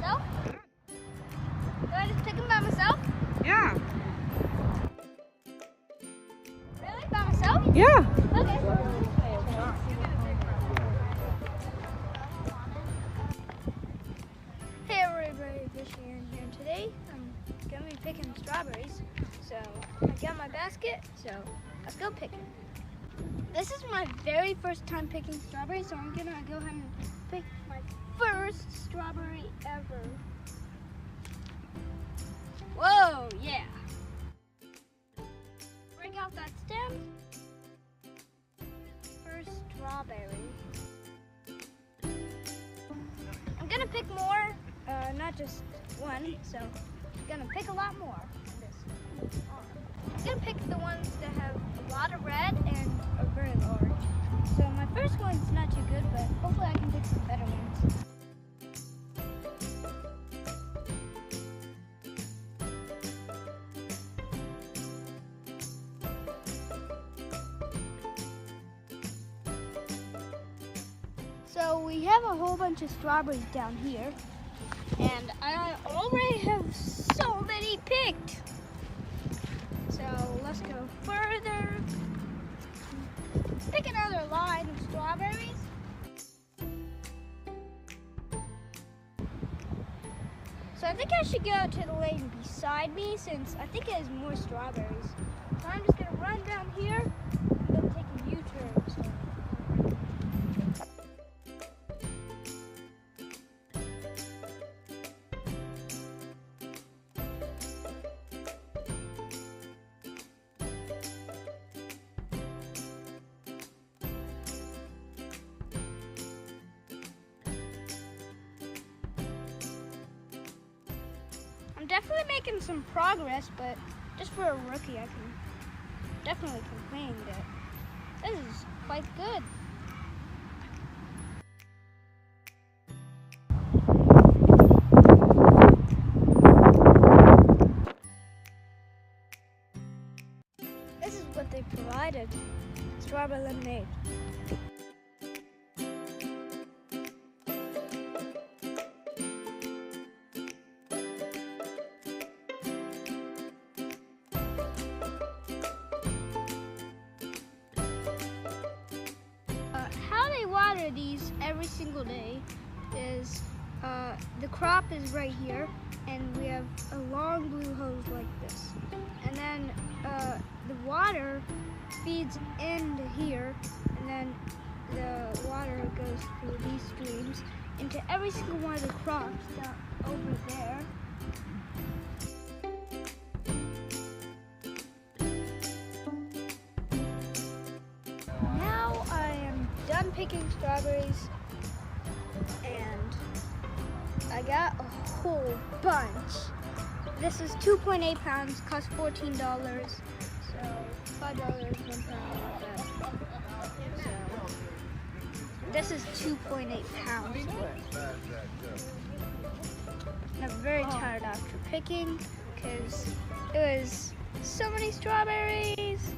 myself? Do I just pick them by myself? Yeah. Really? By myself? Yeah. Okay. Hey everybody, Reagan here. Today I'm going to be picking strawberries. So I got my basket, so let's go picking. This is my very first time picking strawberries, so I'm going to go ahead and pick my first strawberry ever. Whoa, yeah. Break out that stem. First strawberry. I'm gonna pick more, not just one, so I'm gonna pick a lot more. I'm gonna pick the ones that have a lot of red and are very large. So my first one's not too good, but hopefully I can pick some better ones. So we have a whole bunch of strawberries down here, and I already have so many picked. So let's go further. Pick another line of strawberries. So I think I should go to the lane beside me since I think it has more strawberries. So I'm just gonna run down here and then take a U-turn. I'm definitely making some progress, but just for a rookie, I can definitely complain that this is quite good. This is what they provided, strawberry lemonade. How they water these every single day is the crop is right here, and we have a long blue hose like this, and then the water feeds into here, and then the water goes through these streams into every single one of the crops down over there. Now I am done picking strawberries, and I got a whole bunch. This is 2.8 pounds, cost $14, so $5 1 pound like that. So this is 2.8 pounds worth. And I'm very tired after picking because it was so many strawberries.